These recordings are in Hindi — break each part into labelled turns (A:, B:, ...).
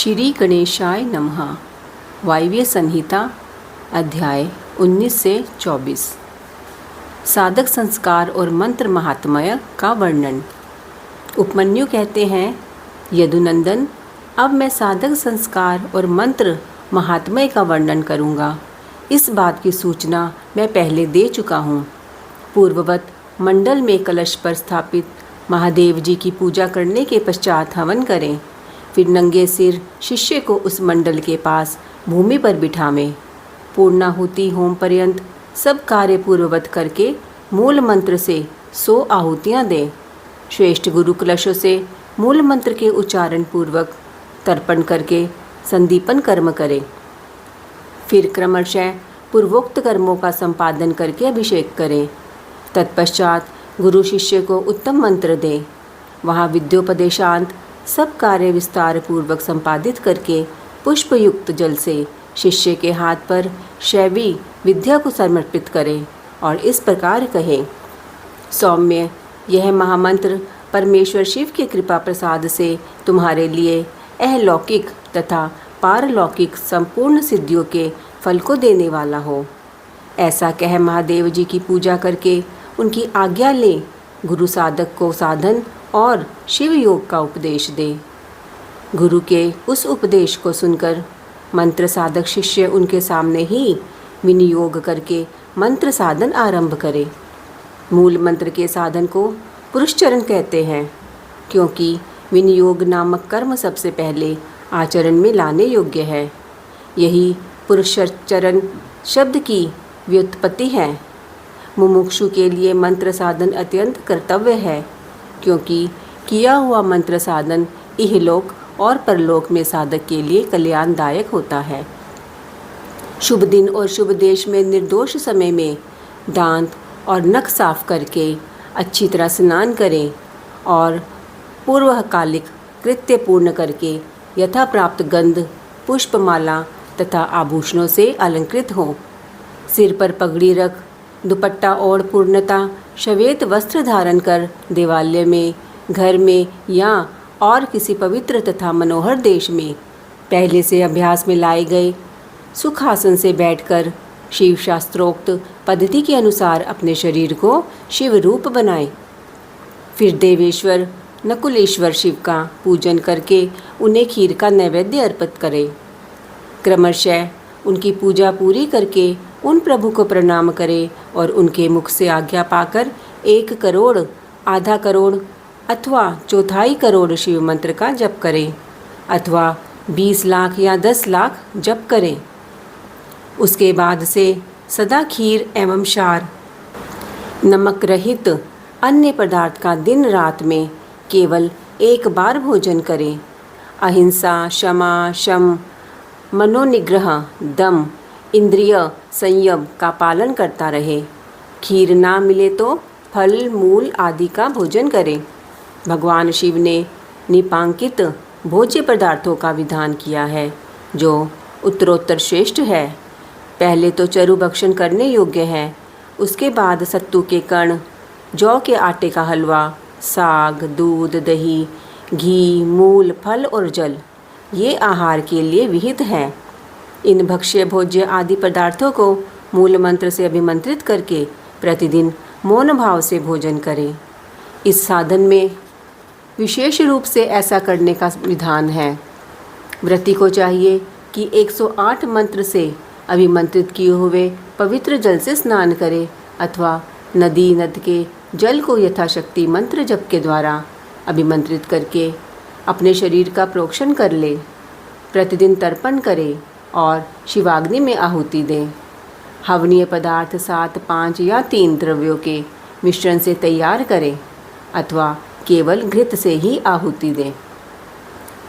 A: श्री गणेशाय नमः। वायव्य संहिता अध्याय 19 से 24। साधक संस्कार और मंत्र महात्म्य का वर्णन। उपमन्यु कहते हैं, यदुनंदन, अब मैं साधक संस्कार और मंत्र महात्म्य का वर्णन करूँगा। इस बात की सूचना मैं पहले दे चुका हूँ। पूर्ववत मंडल में कलश पर स्थापित महादेव जी की पूजा करने के पश्चात हवन करें। फिर नंगे सिर शिष्य को उस मंडल के पास भूमि पर बिठावें। पूर्णाहुति होम पर्यंत सब कार्य पूर्ववत करके मूल मंत्र से 100 आहुतियाँ दें। श्रेष्ठ गुरु कलशों से मूल मंत्र के उच्चारण पूर्वक तर्पण करके संदीपन कर्म करें। फिर क्रमशः पूर्वोक्त कर्मों का संपादन करके अभिषेक करें। तत्पश्चात गुरु शिष्य को उत्तम मंत्र दें। वहाँ विद्योपदेशांत सब कार्य विस्तार पूर्वक संपादित करके पुष्पयुक्त जल से शिष्य के हाथ पर शैवी विद्या को समर्पित करें और इस प्रकार कहें, सौम्य, यह महामंत्र परमेश्वर शिव की कृपा प्रसाद से तुम्हारे लिए अलौकिक तथा पारलौकिक संपूर्ण सिद्धियों के फल को देने वाला हो। ऐसा कह महादेव जी की पूजा करके उनकी आज्ञा ले गुरु साधक को साधन और शिव योग का उपदेश दे। गुरु के उस उपदेश को सुनकर मंत्र साधक शिष्य उनके सामने ही विनियोग करके मंत्र साधन आरंभ करे। मूल मंत्र के साधन को पुरुषचरण कहते हैं, क्योंकि विनियोग नामक कर्म सबसे पहले आचरण में लाने योग्य है। यही पुरुषचरण शब्द की व्युत्पत्ति है। मुमुक्षु के लिए मंत्र साधन अत्यंत कर्तव्य है, क्योंकि किया हुआ मंत्र साधन इहलोक और परलोक में साधक के लिए कल्याणदायक होता है। शुभ दिन और शुभ देश में निर्दोष समय में दांत और नख साफ करके अच्छी तरह स्नान करें और पूर्वकालिक कृत्य पूर्ण करके यथा प्राप्त गंध, पुष्पमाला तथा आभूषणों से अलंकृत हों। सिर पर पगड़ी रख दुपट्टा और पूर्णतः श्वेत वस्त्र धारण कर देवालय में, घर में या और किसी पवित्र तथा मनोहर देश में पहले से अभ्यास में लाए गए सुखासन से बैठकर शिव शास्त्रोक्त पद्धति के अनुसार अपने शरीर को शिव रूप बनाएं। फिर देवेश्वर नकुलेश्वर शिव का पूजन करके उन्हें खीर का नैवेद्य अर्पित करें। क्रमशः उनकी पूजा पूरी करके उन प्रभु को प्रणाम करें और उनके मुख से आज्ञा पाकर 1 करोड़, आधा करोड़ अथवा चौथाई करोड़ शिव मंत्र का जप करें अथवा 20 लाख या 10 लाख जप करें। उसके बाद से सदा खीर एवं क्षार, नमक रहित अन्य पदार्थ का दिन रात में केवल 1 बार भोजन करें। अहिंसा, क्षमा, शम, मनोनिग्रह, दम, इंद्रिय संयम का पालन करता रहे। खीर ना मिले तो फल मूल आदि का भोजन करें। भगवान शिव ने निपांकित भोज्य पदार्थों का विधान किया है, जो उत्तरोत्तर श्रेष्ठ है। पहले तो चरु भक्षण करने योग्य है, उसके बाद सत्तू के कण, जौ के आटे का हलवा, साग, दूध, दही, घी, मूल, फल और जल ये आहार के लिए विहित है। इन भक्ष्य भोज्य आदि पदार्थों को मूल मंत्र से अभिमंत्रित करके प्रतिदिन मौन भाव से भोजन करें। इस साधन में विशेष रूप से ऐसा करने का विधान है। व्रती को चाहिए कि 108 मंत्र से अभिमंत्रित किए हुए पवित्र जल से स्नान करे अथवा नदी नद के जल को यथाशक्ति मंत्र जप के द्वारा अभिमंत्रित करके अपने शरीर का प्रोक्षण कर ले। प्रतिदिन तर्पण करे और शिवाग्नि में आहुति दें। हवनीय पदार्थ 7, 5 या 3 द्रव्यों के मिश्रण से तैयार करें अथवा केवल घृत से ही आहुति दें।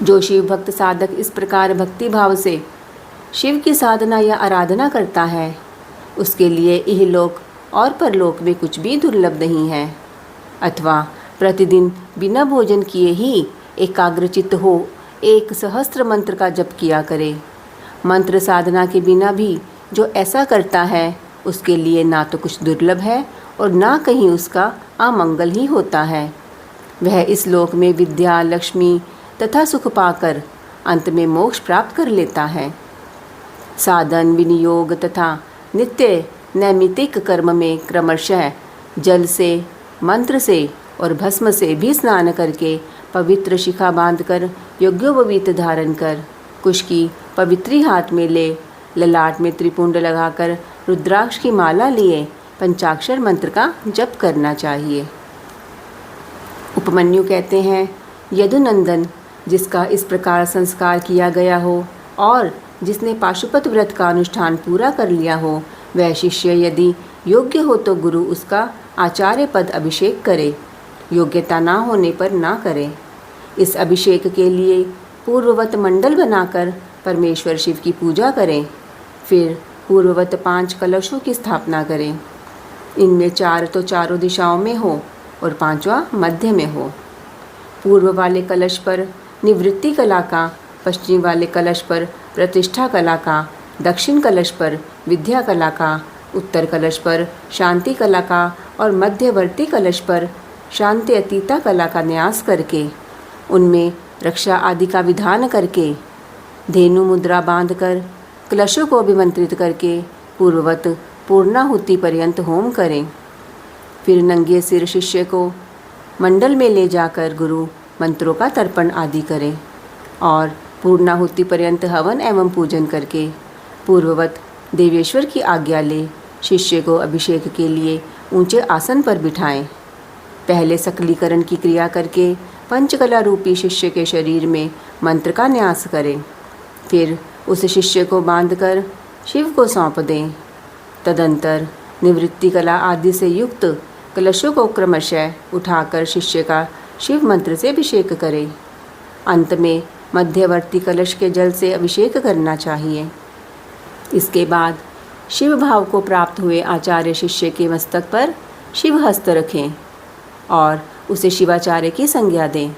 A: जो शिव भक्त साधक इस प्रकार भक्ति भाव से शिव की साधना या आराधना करता है, उसके लिए इहलोक और परलोक में कुछ भी दुर्लभ नहीं है। अथवा प्रतिदिन बिना भोजन किए ही एकाग्रचित्त हो 1 सहस्त्र मंत्र का जप किया करे। मंत्र साधना के बिना भी जो ऐसा करता है, उसके लिए ना तो कुछ दुर्लभ है और ना कहीं उसका अमंगल ही होता है। वह इस लोक में विद्या, लक्ष्मी तथा सुख पाकर अंत में मोक्ष प्राप्त कर लेता है। साधन, विनियोग तथा नित्य नैमित्तिक कर्म में क्रमशः जल से, मंत्र से और भस्म से भी स्नान करके, पवित्र शिखा बांधकर, यज्ञोपवीत धारण कर, कुश की पवित्री हाथ में ले, ललाट में त्रिपुंड लगाकर, रुद्राक्ष की माला लिए पंचाक्षर मंत्र का जप करना चाहिए। उपमन्यु कहते हैं, यदुनंदन, जिसका इस प्रकार संस्कार किया गया हो और जिसने पाशुपत व्रत का अनुष्ठान पूरा कर लिया हो, वह शिष्य यदि योग्य हो तो गुरु उसका आचार्य पद अभिषेक करे, योग्यता ना होने पर ना करे। इस अभिषेक के लिए पूर्ववत मंडल बनाकर परमेश्वर शिव की पूजा करें। फिर पूर्ववत 5 कलशों की स्थापना करें। इनमें 4 तो चारों दिशाओं में हो और 5वां मध्य में हो। पूर्व वाले कलश पर निवृत्ति कला का, पश्चिम वाले कलश पर प्रतिष्ठा कला का, दक्षिण कलश पर विद्या कला का, उत्तर कलश पर शांति कला का और मध्यवर्ती कलश पर शांति अतीता कला का न्यास करके, उनमें रक्षा आदि का विधान करके, धेनु मुद्रा बांधकर, कलशों को अभिमंत्रित करके पूर्ववत पूर्णाहुति पर्यंत होम करें। फिर नंगे सिर शिष्य को मंडल में ले जाकर गुरु मंत्रों का तर्पण आदि करें और पूर्णाहुति पर्यंत हवन एवं पूजन करके पूर्ववत देवेश्वर की आज्ञा ले शिष्य को अभिषेक के लिए ऊंचे आसन पर बिठाएं। पहले सकलीकरण की क्रिया करके पंचकला रूपी शिष्य के शरीर में मंत्र का न्यास करें। फिर उस शिष्य को बांधकर शिव को सौंप दें। तदंतर निवृत्ति कला आदि से युक्त कलशों को क्रमशः उठाकर शिष्य का शिव मंत्र से अभिषेक करें। अंत में मध्यवर्ती कलश के जल से अभिषेक करना चाहिए। इसके बाद शिव भाव को प्राप्त हुए आचार्य शिष्य के मस्तक पर शिव हस्त रखें और उसे शिवाचार्य की संज्ञा दें।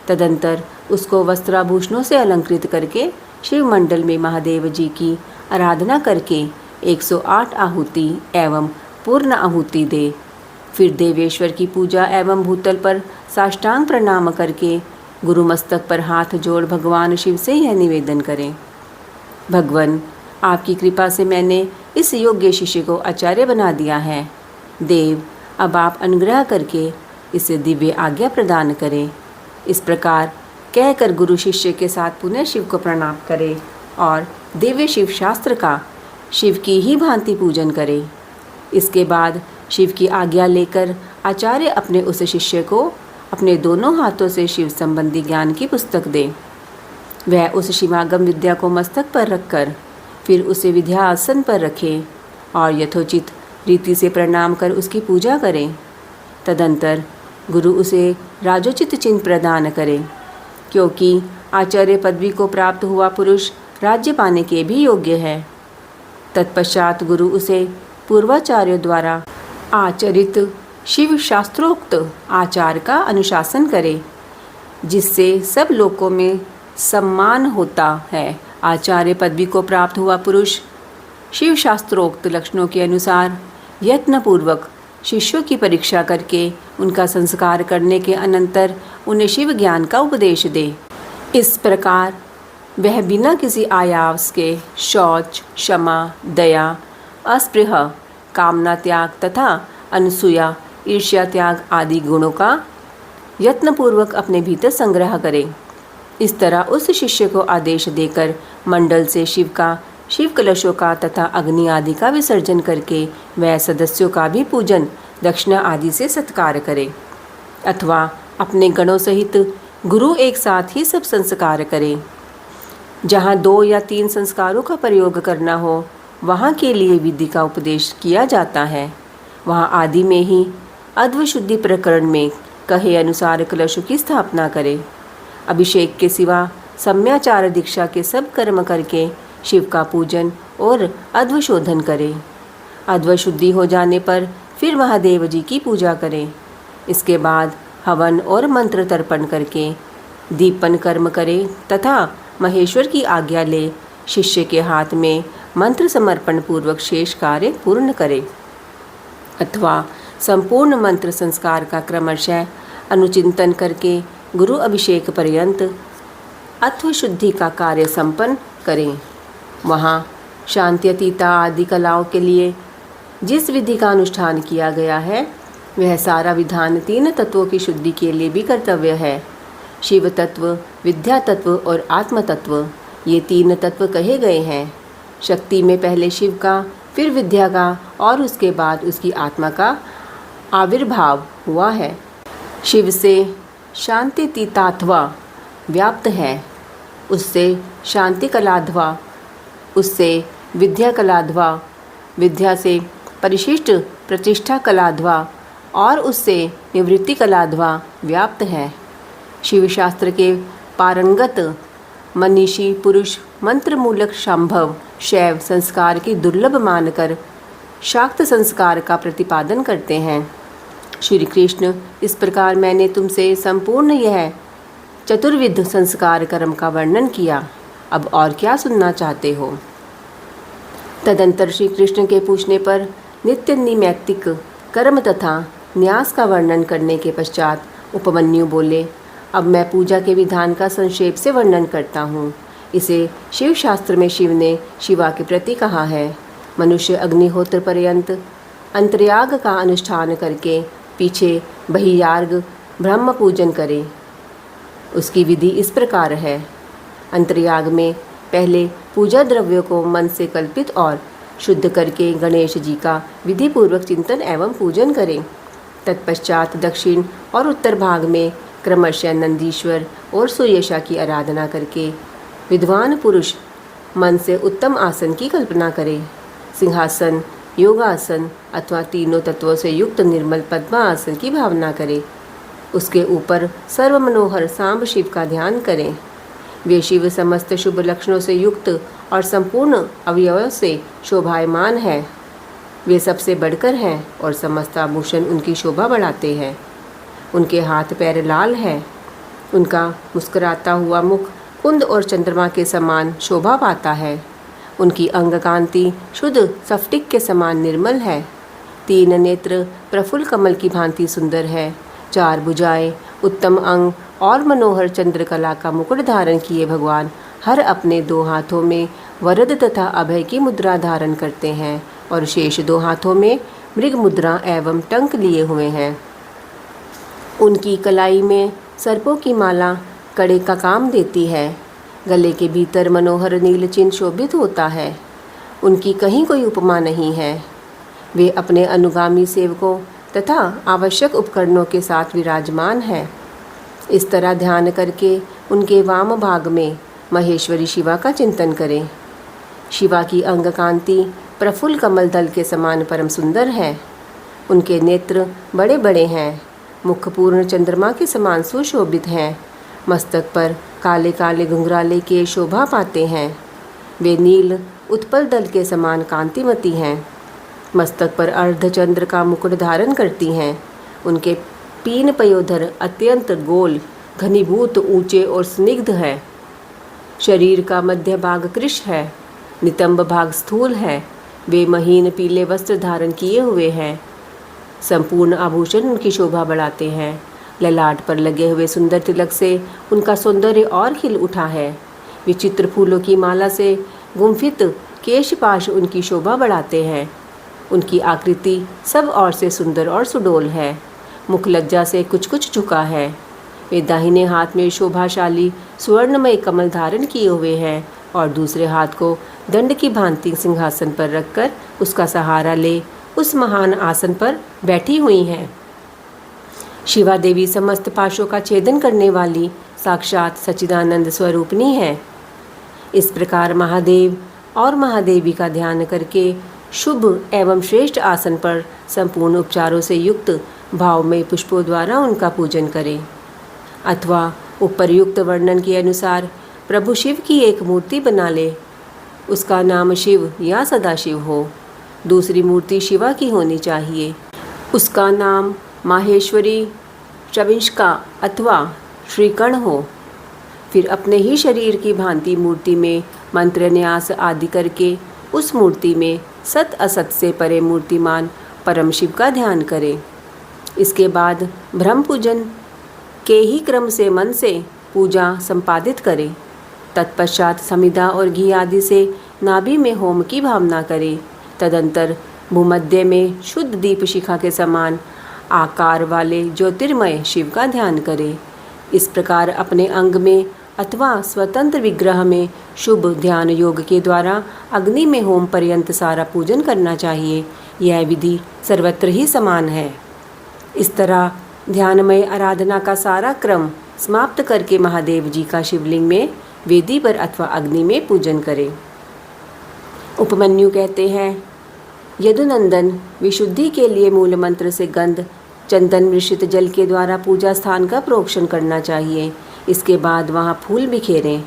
A: तदंतर उसको वस्त्राभूषणों से अलंकृत करके शिव मंडल में महादेव जी की आराधना करके 108 आहुति एवं पूर्ण आहुति दे। फिर देवेश्वर की पूजा एवं भूतल पर साष्टांग प्रणाम करके गुरु मस्तक पर हाथ जोड़ भगवान शिव से यह निवेदन करें, भगवान, आपकी कृपा से मैंने इस योग्य शिष्य को आचार्य बना दिया है। देव, अब आप अनुग्रह करके इसे दिव्य आज्ञा प्रदान करें। इस प्रकार कहकर गुरु शिष्य के साथ पुनः शिव को प्रणाम करे और दिव्य शिव शास्त्र का शिव की ही भांति पूजन करे। इसके बाद शिव की आज्ञा लेकर आचार्य अपने उस शिष्य को अपने दोनों हाथों से शिव संबंधी ज्ञान की पुस्तक दे। वह उस शिवागम विद्या को मस्तक पर रखकर फिर उसे विद्यासन पर रखे और यथोचित रीति से प्रणाम कर उसकी पूजा करें। तदंतर गुरु उसे राजोचित चिन्ह प्रदान करे, क्योंकि आचार्य पदवी को प्राप्त हुआ पुरुष राज्य पाने के भी योग्य है। तत्पश्चात गुरु उसे पूर्वाचार्य द्वारा आचरित शिव शास्त्रोक्त आचार का अनुशासन करे, जिससे सब लोकों में सम्मान होता है। आचार्य पदवी को प्राप्त हुआ पुरुष शिव शास्त्रोक्त लक्षणों के अनुसार यत्नपूर्वक शिष्यों की परीक्षा करके उनका संस्कार करने के अनंतर उन्हें शिव ज्ञान का उपदेश दे। इस प्रकार वह बिना किसी आयास के शौच, क्षमा, दया, अस्पृह, कामना त्याग तथा अनसूया, ईर्ष्या त्याग आदि गुणों का यत्नपूर्वक अपने भीतर संग्रह करे। इस तरह उस शिष्य को आदेश देकर मंडल से शिव कलशों का तथा अग्नि आदि का विसर्जन करके वह सदस्यों का भी पूजन, दक्षिणा आदि से सत्कार करे, अथवा अपने गणों सहित गुरु एक साथ ही सब संस्कार करे। जहाँ 2 या 3 संस्कारों का प्रयोग करना हो, वहाँ के लिए विधि का उपदेश किया जाता है। वहाँ आदि में ही अद्वशुद्धि प्रकरण में कहे अनुसार कलशों की स्थापना करे। अभिषेक के सिवा सम्याचार दीक्षा के सब कर्म करके शिव का पूजन और अध्वशोधन करे। अध्वशुद्धि हो जाने पर फिर महादेव जी की पूजा करें। इसके बाद हवन और मंत्र तर्पण करके दीपन कर्म करे तथा महेश्वर की आज्ञा ले शिष्य के हाथ में मंत्र समर्पण पूर्वक शेष कार्य पूर्ण करे, अथवा संपूर्ण मंत्र संस्कार का क्रमशः अनुचिंतन करके गुरु अभिषेक पर्यंत अथवा शुद्धि का कार्य संपन्न करें। वहाँ शांत्यतीता आदि कलाओं के लिए जिस विधि का अनुष्ठान किया गया है वह सारा विधान 3 तत्वों की शुद्धि के लिए भी कर्तव्य है। शिव तत्व, विद्या तत्व और आत्म तत्व, ये 3 तत्व कहे गए हैं। शक्ति में पहले शिव का, फिर विद्या का और उसके बाद उसकी आत्मा का आविर्भाव हुआ है। शिव से शांतितीतात्वा व्याप्त है, उससे शांति कलाध्वा, उससे विद्या कलाध्वा, विद्या से परिशिष्ट प्रतिष्ठा कलाध्वा और उससे निवृत्ति कलाध्वा व्याप्त है। शिव शास्त्र के पारंगत मनीषी पुरुष मंत्र मूलक संभव शैव संस्कार की दुर्लभ मानकर शाक्त संस्कार का प्रतिपादन करते हैं। श्री कृष्ण, इस प्रकार मैंने तुमसे संपूर्ण यह चतुर्विध संस्कार कर्म का वर्णन किया, अब और क्या सुनना चाहते हो। तदंतर श्री कृष्ण के पूछने पर नित्य नैमित्तिक कर्म तथा न्यास का वर्णन करने के पश्चात उपमन्यु बोले, अब मैं पूजा के विधान का संक्षेप से वर्णन करता हूँ। इसे शिव शास्त्र में शिव ने शिवा के प्रति कहा है। मनुष्य अग्निहोत्र पर्यंत अंतर्याग का अनुष्ठान करके पीछे बहियार्ग ब्रह्म पूजन करे। उसकी विधि इस प्रकार है। अंतर्याग में पहले पूजा द्रव्यों को मन से कल्पित और शुद्ध करके गणेश जी का विधि पूर्वक चिंतन एवं पूजन करें। तत्पश्चात दक्षिण और उत्तर भाग में क्रमशः नंदीश्वर और सूर्यशा की आराधना करके विद्वान पुरुष मन से उत्तम आसन की कल्पना करे। सिंहासन, योगासन अथवा तीनों तत्वों से युक्त निर्मल पद्मासन की भावना करें। उसके ऊपर सर्व मनोहर सांब शिव का ध्यान करें। वे शिव समस्त शुभ लक्षणों से युक्त और संपूर्ण अवयवों से शोभायमान है। वे सबसे बढ़कर हैं और समस्त आभूषण उनकी शोभा बढ़ाते हैं। उनके हाथ पैर लाल है। उनका मुस्कुराता हुआ मुख कुंद और चंद्रमा के समान शोभा पाता है। उनकी अंग कांति शुद्ध स्फटिक के समान निर्मल है। 3 नेत्र प्रफुल्ल कमल की भांति सुंदर है। 4 भुजाएं, उत्तम अंग और मनोहर चंद्रकला का मुकुट धारण किए भगवान हर अपने 2 हाथों में वरद तथा अभय की मुद्रा धारण करते हैं और शेष 2 हाथों में मृग मुद्रा एवं टंक लिए हुए हैं। उनकी कलाई में सर्पों की माला कड़े का काम देती है। गले के भीतर मनोहर नील चिन्ह शोभित होता है। उनकी कहीं कोई उपमा नहीं है। वे अपने अनुगामी सेवकों तथा आवश्यक उपकरणों के साथ विराजमान है। इस तरह ध्यान करके उनके वाम भाग में महेश्वरी शिवा का चिंतन करें। शिवा की अंग कांति प्रफुल्ल कमल दल के समान परम सुंदर है। उनके नेत्र बड़े बड़े हैं। मुख पूर्ण चंद्रमा के समान सुशोभित हैं। मस्तक पर काले काले घुंघराले के शोभा पाते हैं। वे नील उत्पल दल के समान कांतिमती हैं। मस्तक पर अर्धचंद्र का मुकुट धारण करती हैं। उनके पीन पयोधर अत्यंत गोल, घनीभूत, ऊंचे और स्निग्ध है। शरीर का मध्य भाग कृश है। नितंब भाग स्थूल है। वे महीन पीले वस्त्र धारण किए हुए हैं। संपूर्ण आभूषण उनकी शोभा बढ़ाते हैं। ललाट पर लगे हुए सुंदर तिलक से उनका सौंदर्य और खिल उठा है। विचित्र फूलों की माला से गुम्फित केशपाश उनकी शोभा बढ़ाते हैं। उनकी आकृति सब ओर से सुंदर और सुडोल है। मुख लज्जा से कुछ कुछ झुका है। वे दाहिने हाथ में शोभाशाली स्वर्णमय कमल धारण किए हुए हैं और दूसरे हाथ को दंड की भांति सिंहासन पर रखकर उसका सहारा ले उस महान आसन पर बैठी हुई हैं। शिवा देवी समस्त पाशों का छेदन करने वाली साक्षात सच्चिदानंद स्वरूपिणी है। इस प्रकार महादेव और महादेवी का ध्यान करके शुभ एवं श्रेष्ठ आसन पर संपूर्ण उपचारों से युक्त भावमय पुष्पों द्वारा उनका पूजन करें। अथवा उपर्युक्त वर्णन के अनुसार प्रभु शिव की एक मूर्ति बना ले। उसका नाम शिव या सदाशिव हो। दूसरी मूर्ति शिवा की होनी चाहिए। उसका नाम माहेश्वरी, शविंशका अथवा श्रीकर्ण हो। फिर अपने ही शरीर की भांति मूर्ति में मंत्र न्यास आदि करके उस मूर्ति में सत असत से परे मूर्तिमान परम शिव का ध्यान करें। इसके बाद ब्रह्म पूजन के ही क्रम से मन से पूजा संपादित करें। तत्पश्चात समिधा और घी आदि से नाभि में होम की भावना करें। तदंतर भूमध्य में शुद्ध दीप शिखा के समान आकार वाले ज्योतिर्मय शिव का ध्यान करें। इस प्रकार अपने अंग में अथवा स्वतंत्र विग्रह में शुभ ध्यान योग के द्वारा अग्नि में होम पर्यंत सारा पूजन करना चाहिए। यह विधि सर्वत्र ही समान है। इस तरह ध्यानमय आराधना का सारा क्रम समाप्त करके महादेव जी का शिवलिंग में वेदी पर अथवा अग्नि में पूजन करें। उपमन्यु कहते हैं, यदुनंदन विशुद्धि के लिए मूल मंत्र से गंध चंदन मिश्रित जल के द्वारा पूजा स्थान का प्रोक्षण करना चाहिए। इसके बाद वहाँ फूल बिखेरें।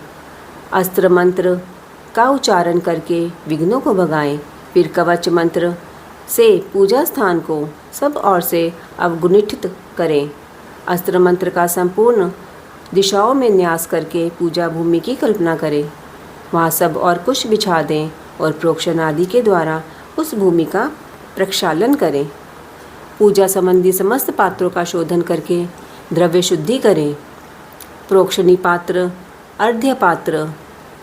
A: अस्त्र मंत्र का उच्चारण करके विघ्नों को भगाएं। फिर कवच मंत्र से पूजा स्थान को सब ओर से अवगुणित करें। अस्त्र मंत्र का संपूर्ण दिशाओं में न्यास करके पूजा भूमि की कल्पना करें। वहाँ सब और कुश बिछा दें और प्रोक्षण आदि के द्वारा उस भूमि का प्रक्षालन करें। पूजा संबंधी समस्त पात्रों का शोधन करके द्रव्य शुद्धि करें। प्रोक्षणी पात्र, अर्ध्य पात्र,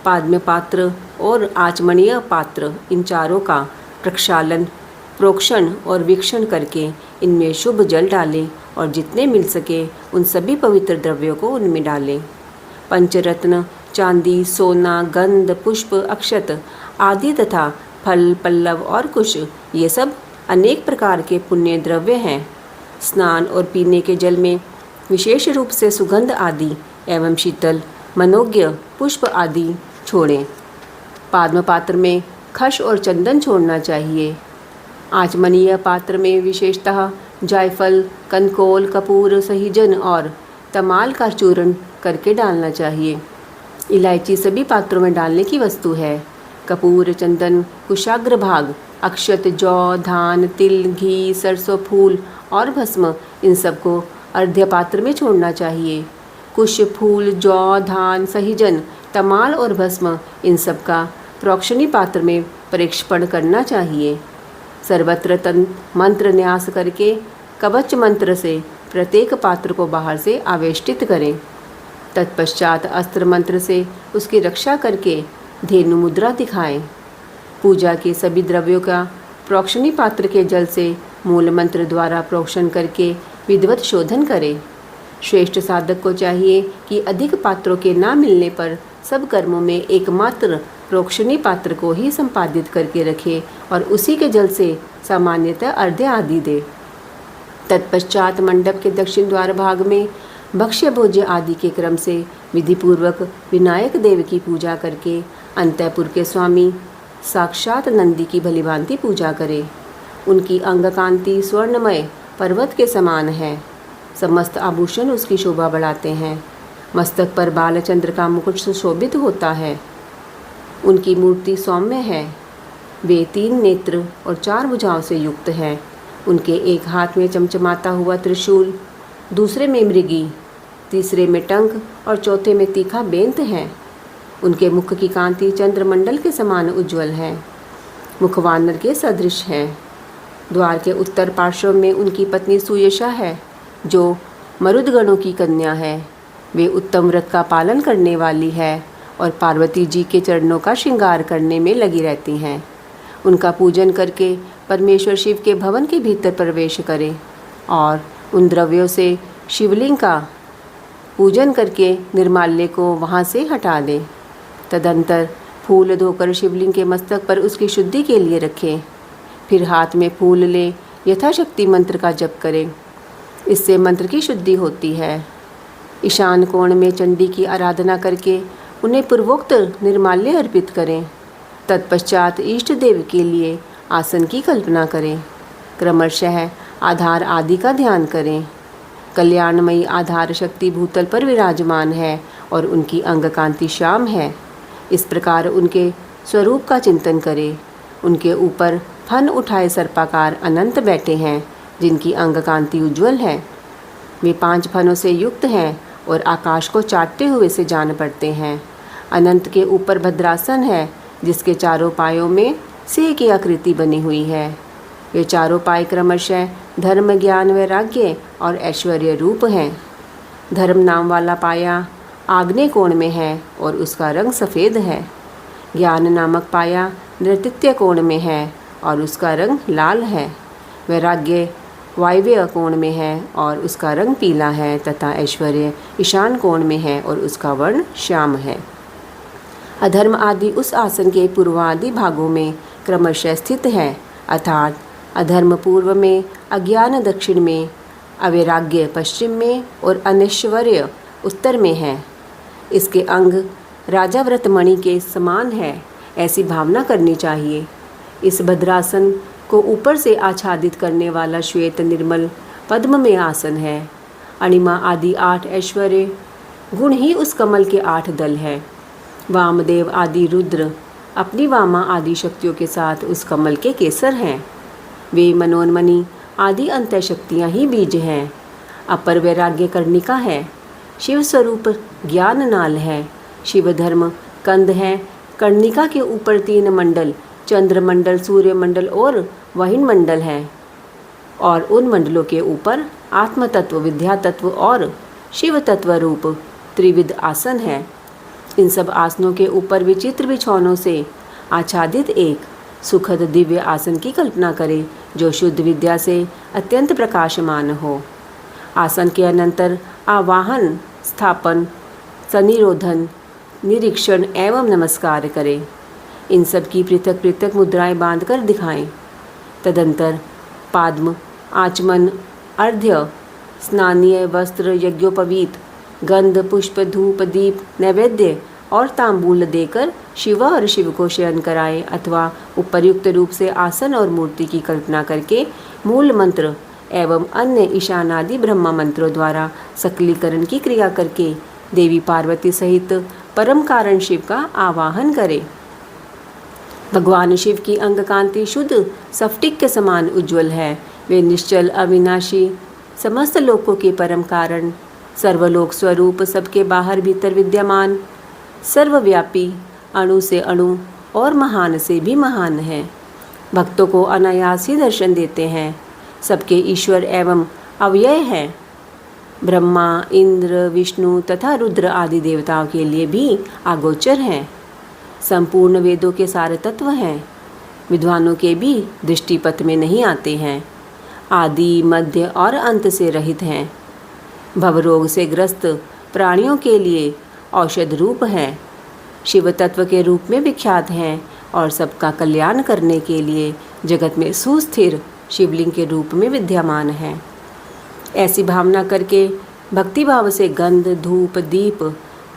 A: पाद्य पात्र और आचमनीय पात्र, इन चारों का प्रक्षालन, प्रोक्षण और वीक्षण करके इनमें शुभ जल डालें और जितने मिल सके उन सभी पवित्र द्रव्यों को उनमें डालें। पंचरत्न, चांदी, सोना, गंध, पुष्प, अक्षत आदि तथा फल, पल्लव और कुश, ये सब अनेक प्रकार के पुण्य द्रव्य हैं। स्नान और पीने के जल में विशेष रूप से सुगंध आदि एवं शीतल, मनोज्ञ पुष्प आदि छोड़ें। पाद्म पात्र में खश और चंदन छोड़ना चाहिए। आचमनीय पात्र में विशेषतः जायफल, कनकोल, कपूर, सहीजन और तमाल का चूर्ण करके डालना चाहिए। इलायची सभी पात्रों में डालने की वस्तु है। कपूर, चंदन, कुशाग्र भाग, अक्षत, जौ, धान, तिल, घी, सरसों फूल और भस्म, इन सबको अर्ध्य पात्र में छोड़ना चाहिए। कुश, फूल, जौ, धान, सहीजन, तमाल और भस्म, इन सब का प्रोक्षणी पात्र में परीक्षण करना चाहिए। सर्वत्र मंत्र न्यास करके कवच मंत्र से प्रत्येक पात्र को बाहर से आवेष्टित करें। तत्पश्चात अस्त्र मंत्र से उसकी रक्षा करके धेनु मुद्रा दिखाएं। पूजा के सभी द्रव्यों का प्रोक्षणी पात्र के जल से मूल मंत्र द्वारा प्रोक्षण करके विधिवत शोधन करें। श्रेष्ठ साधक को चाहिए कि अधिक पात्रों के ना मिलने पर सब कर्मों में एकमात्र प्रोक्षणी पात्र को ही संपादित करके रखे और उसी के जल से सामान्यतः अर्घ्य आदि दे। तत्पश्चात मंडप के दक्षिण द्वार भाग में भक्ष्य भोज्य आदि के क्रम से विधिपूर्वक विनायक देव की पूजा करके अंतःपुर के स्वामी साक्षात नंदी की भलीभांति पूजा करें। उनकी अंग कांति स्वर्णमय पर्वत के समान है। समस्त आभूषण उसकी शोभा बढ़ाते हैं। मस्तक पर बालचंद्र का मुकुट सुशोभित होता है। उनकी मूर्ति सौम्य है। वे 3 नेत्र और 4 भुजाओं से युक्त हैं। उनके एक हाथ में चमचमाता हुआ त्रिशूल, दूसरे में मृगी, तीसरे में टंक और चौथे में तीखा बेंत है। उनके मुख की कांति चंद्रमंडल के समान उज्ज्वल है। मुख वानर के सदृश है। द्वार के उत्तर पार्श्व में उनकी पत्नी सुयशा है, जो मरुदगणों की कन्या है। वे उत्तम व्रत का पालन करने वाली है और पार्वती जी के चरणों का श्रृंगार करने में लगी रहती हैं। उनका पूजन करके परमेश्वर शिव के भवन के भीतर प्रवेश करें और उन द्रव्यों से शिवलिंग का पूजन करके निर्माल्य को वहाँ से हटा दें। तदंतर फूल धोकर शिवलिंग के मस्तक पर उसकी शुद्धि के लिए रखें। फिर हाथ में फूल लें, यथाशक्ति मंत्र का जप करें। इससे मंत्र की शुद्धि होती है। ईशान कोण में चंडी की आराधना करके उन्हें पूर्वोक्त निर्माल्य अर्पित करें। तत्पश्चात इष्ट देव के लिए आसन की कल्पना करें। क्रमशः आधार आदि का ध्यान करें। कल्याणमयी आधार शक्ति भूतल पर विराजमान है और उनकी अंग कांति श्याम है। इस प्रकार उनके स्वरूप का चिंतन करें। उनके ऊपर फन उठाए सर्पाकार अनंत बैठे हैं, जिनकी अंग कांति उज्ज्वल है। वे 5 फनों से युक्त हैं और आकाश को चाटते हुए से जान पड़ते हैं। अनंत के ऊपर भद्रासन है, जिसके चारों पायों में सिंह की आकृति बनी हुई है। ये चारों पाए क्रमशः धर्म, ज्ञान, वैराग्य और ऐश्वर्य रूप हैं। धर्म नाम वाला पाया आग्नेय कोण में है और उसका रंग सफ़ेद है। ज्ञान नामक पाया नैर्ऋत्य कोण में है और उसका रंग लाल है। वैराग्य वायव्य कोण में है और उसका रंग पीला है तथा ऐश्वर्य ईशान कोण में है और उसका वर्ण श्याम है। अधर्म आदि उस आसन के पूर्वादि भागों में क्रमशः स्थित है, अर्थात अधर्म पूर्व में, अज्ञान दक्षिण में, अवैराग्य पश्चिम में और अनैश्वर्य उत्तर में है। इसके अंग राजाव्रत मणि के समान है, ऐसी भावना करनी चाहिए। इस भद्रासन को ऊपर से आच्छादित करने वाला श्वेत निर्मल पद्म में आसन है। अणिमा आदि 8 ऐश्वर्य गुण ही उस कमल के 8 दल है। वामदेव आदि रुद्र अपनी वामा आदि शक्तियों के साथ उस कमल के केसर हैं। वे मनोन्मणि आदि अंतः शक्तियाँ ही बीज हैं। अपर वैराग्य कर्णिका है। शिव स्वरूप ज्ञान नाल है। शिव धर्म कंद है। कर्णिका के ऊपर 3 मंडल, चंद्रमंडल, सूर्य मंडल और वहिन मंडल है और उन मंडलों के ऊपर आत्म तत्व, विद्या तत्व और शिव तत्व रूप त्रिविध आसन है। इन सब आसनों के ऊपर विचित्र बिछौनों से आच्छादित एक सुखद दिव्य आसन की कल्पना करें जो शुद्ध विद्या से अत्यंत प्रकाशमान हो। आसन के अनंतर आवाहन, स्थापन, सनिरोधन, निरीक्षण एवं नमस्कार करें। इन सब की पृथक पृथक मुद्राएं बांधकर दिखाएं। तदंतर पाद्म, आचमन, अर्घ्य, स्नानीय वस्त्र, यज्ञोपवीत, गंध, पुष्प, धूप, दीप, नैवेद्य और तांबूल देकर शिव और शिव को शयन कराएं अथवा उपर्युक्त रूप से आसन और मूर्ति की कल्पना करके मूल मंत्र एवं अन्य ईशानादि ब्रह्मा मंत्रों द्वारा सकलीकरण की क्रिया करके देवी पार्वती सहित परम कारण शिव का आवाहन करें। भगवान शिव की अंग कांति शुद्ध स्फटिक के समान उज्ज्वल है। वे निश्चल, अविनाशी, समस्त लोकों के परम कारण, सर्वलोक स्वरूप, सबके बाहर भीतर विद्यमान, सर्वव्यापी, अणु से अणु और महान से भी महान है। भक्तों को अनायास ही दर्शन देते हैं। सबके ईश्वर एवं अव्यय है। ब्रह्मा, इंद्र, विष्णु तथा रुद्र आदि देवताओं के लिए भी आगोचर हैं। संपूर्ण वेदों के सारे तत्व हैं। विद्वानों के भी दृष्टिपथ में नहीं आते हैं। आदि, मध्य और अंत से रहित हैं। भवरोग से ग्रस्त प्राणियों के लिए औषध रूप हैं। शिव तत्व के रूप में विख्यात हैं और सबका कल्याण करने के लिए जगत में सुस्थिर शिवलिंग के रूप में विद्यमान हैं। ऐसी भावना करके भक्तिभाव से गंध, धूप, दीप,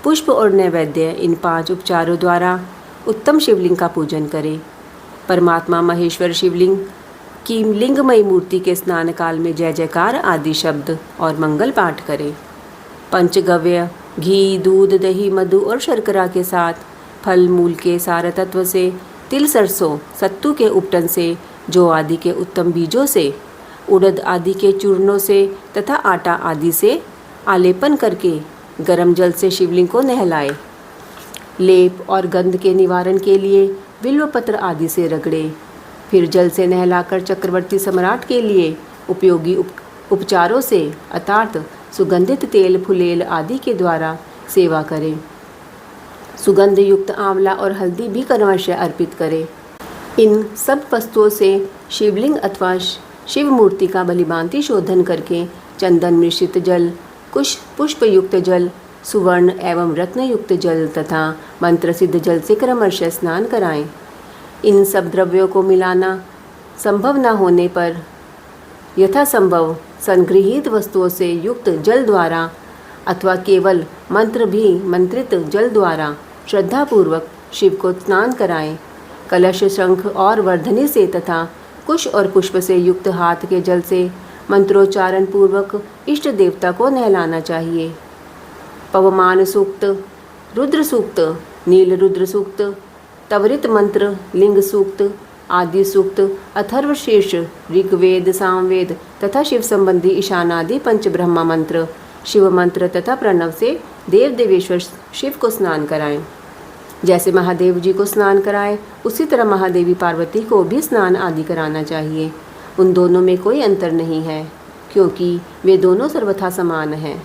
A: पुष्प और नैवेद्य इन 5 उपचारों द्वारा उत्तम शिवलिंग का पूजन करें। परमात्मा महेश्वर शिवलिंग की लिंगमयी मूर्ति के स्नान काल में जय जयकार आदि शब्द और मंगल पाठ करें। पंचगव्य, घी, दूध, दही, मधु और शर्करा के साथ फल मूल के सार तत्व से, तिल, सरसों, सत्तू के उपटन से, जौ आदि के उत्तम बीजों से, उड़द आदि के चूर्णों से तथा आटा आदि से आलेपन करके गर्म जल से शिवलिंग को नहलाए। लेप और गंध के निवारण के लिए बिल्वपत्र आदि से रगड़े। फिर जल से नहलाकर चक्रवर्ती सम्राट के लिए उपयोगी उपचारों से अर्थात सुगंधित तेल, फुलेल आदि के द्वारा सेवा करें। सुगंध युक्त आंवला और हल्दी भी क्रमशः अर्पित करें। इन सब वस्तुओं से शिवलिंग अथवा शिव मूर्ति का बलिभांति शोधन करके चंदन मिश्रित जल, कुश पुष्प युक्त जल, सुवर्ण एवं रत्न युक्त जल तथा मंत्र सिद्ध जल से क्रमशः स्नान कराएं। इन सब द्रव्यों को मिलाना संभव न होने पर यथासंभव संगृहीत वस्तुओं से युक्त जल द्वारा अथवा केवल मंत्र भी मंत्रित जल द्वारा श्रद्धापूर्वक शिव को स्नान कराएं। कलश, शंख और वर्धनी से तथा कुश और पुष्प से युक्त हाथ के जल से मंत्रोच्चारण पूर्वक इष्ट देवता को नहलाना चाहिए। पवमान सूक्त, रुद्र सूक्त, नील रुद्र सूक्त, त्वरित मंत्र, लिंग सूक्त आदि सूक्त, अथर्वशीर्ष, ऋग्वेद, सामवेद तथा शिव संबंधी ईशानादि पंच ब्रह्मा मंत्र, शिव मंत्र तथा प्रणव से देव देवेश्वर शिव को स्नान कराएं। जैसे महादेव जी को स्नान कराएं उसी तरह महादेवी पार्वती को भी स्नान आदि कराना चाहिए। उन दोनों में कोई अंतर नहीं है क्योंकि वे दोनों सर्वथा समान हैं।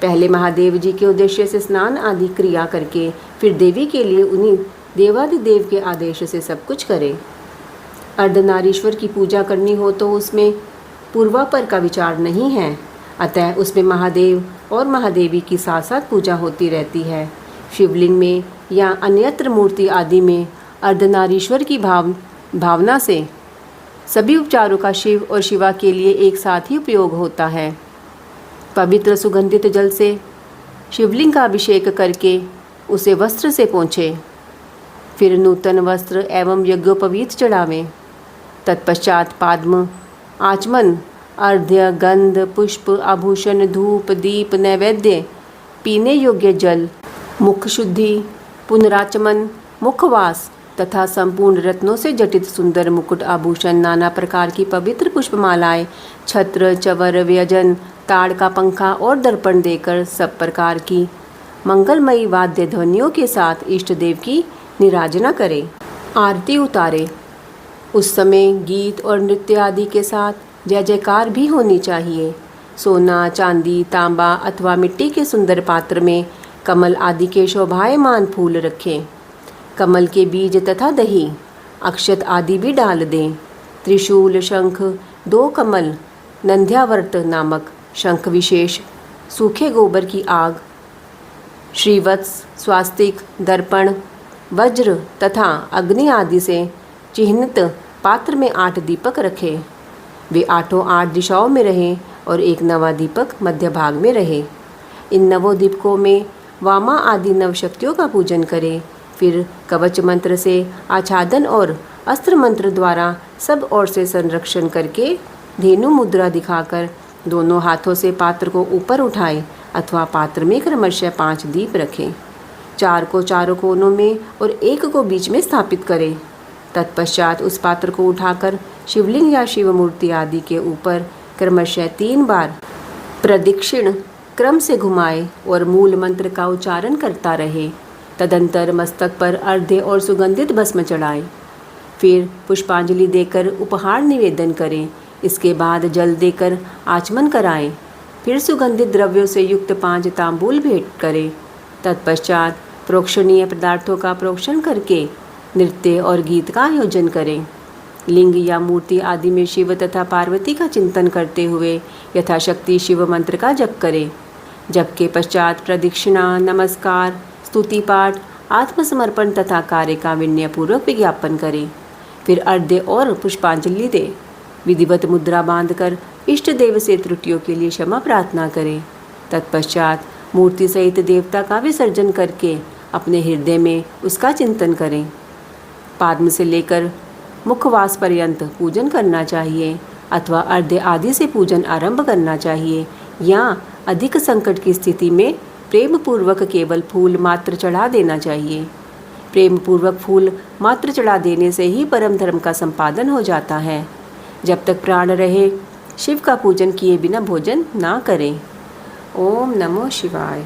A: पहले महादेव जी के उद्देश्य से स्नान आदि क्रिया करके फिर देवी के लिए उन्हीं देवादिदेव के आदेश से सब कुछ करें। अर्धनारीश्वर की पूजा करनी हो तो उसमें पूर्वापर का विचार नहीं है, अतः उसमें महादेव और महादेवी की साथ साथ पूजा होती रहती है। शिवलिंग में या अन्यत्र मूर्ति आदि में अर्धनारीश्वर की भावना से सभी उपचारों का शिव और शिवा के लिए एक साथ ही उपयोग होता है। पवित्र सुगंधित जल से शिवलिंग का अभिषेक करके उसे वस्त्र से पोंछे, फिर नूतन वस्त्र एवं यज्ञोपवीत चढ़ावें। तत्पश्चात पाद्म, आचमन, अर्घ्य, गंध, पुष्प, आभूषण, धूप, दीप, नैवेद्य, पीने योग्य जल, मुख शुद्धि, पुनराचमन, मुखवास तथा संपूर्ण रत्नों से जटित सुंदर मुकुट, आभूषण, नाना प्रकार की पवित्र पुष्पमालाएं, छत्र, चवर, व्यजन, ताड़ का पंखा और दर्पण देकर सब प्रकार की मंगलमयी वाद्य ध्वनियों के साथ इष्ट देव की निराजना करें। आरती उतारे। उस समय गीत और नृत्य आदि के साथ जय जयकार भी होनी चाहिए। सोना, चांदी, तांबा अथवा मिट्टी के सुंदर पात्र में कमल आदि के शोभायमान फूल रखें। कमल के बीज तथा दही, अक्षत आदि भी डाल दें। त्रिशूल, शंख, 2 कमल, नंद्यावर्त नामक शंख विशेष, सूखे गोबर की आग, श्रीवत्स, स्वास्तिक, दर्पण, वज्र तथा अग्नि आदि से चिह्नित पात्र में 8 दीपक रखें। वे 8 दिशाओं में रहें और एक नवा दीपक मध्य भाग में रहे। इन नवों दीपकों में वामा आदि नवशक्तियों का पूजन करें। फिर कवच मंत्र से आच्छादन और अस्त्र मंत्र द्वारा सब ओर से संरक्षण करके धेनु मुद्रा दिखाकर दोनों हाथों से पात्र को ऊपर उठाएं अथवा पात्र में क्रमशः 5 दीप रखें। 4 को चारों कोनों में और 1 को बीच में स्थापित करें। तत्पश्चात उस पात्र को उठाकर शिवलिंग या शिव मूर्ति आदि के ऊपर क्रमशः 3 बार प्रदक्षिण क्रम से घुमाए और मूल मंत्र का उच्चारण करता रहे। तदंतर मस्तक पर अर्घ्य और सुगंधित भस्म चढ़ाएं। फिर पुष्पांजलि देकर उपहार निवेदन करें। इसके बाद जल देकर आचमन कराएं। फिर सुगंधित द्रव्यों से युक्त 5 तांबूल भेंट करें। तत्पश्चात प्रोक्षणीय पदार्थों का प्रोक्षण करके नृत्य और गीत का आयोजन करें। लिंग या मूर्ति आदि में शिव तथा पार्वती का चिंतन करते हुए यथाशक्ति शिव मंत्र का जप करें। जप के पश्चात प्रदक्षिणा, नमस्कार, स्तुति पाठ, आत्मसमर्पण तथा कार्य का विनयपूर्वक विज्ञापन करें। फिर अर्घ्य और पुष्पांजलि दें। विधिवत मुद्रा बांधकर इष्ट देव से त्रुटियों के लिए क्षमा प्रार्थना करें। तत्पश्चात मूर्ति सहित देवता का विसर्जन करके अपने हृदय में उसका चिंतन करें। पाद्म से लेकर मुखवास पर्यंत पूजन करना चाहिए अथवा अर्घ्य आदि से पूजन आरंभ करना चाहिए, या अधिक संकट की स्थिति में प्रेम पूर्वक केवल फूल मात्र चढ़ा देना चाहिए। प्रेम पूर्वक फूल मात्र चढ़ा देने से ही परम धर्म का संपादन हो जाता है। जब तक प्राण रहे शिव का पूजन किए बिना भोजन ना करें। ओम नमो शिवाय।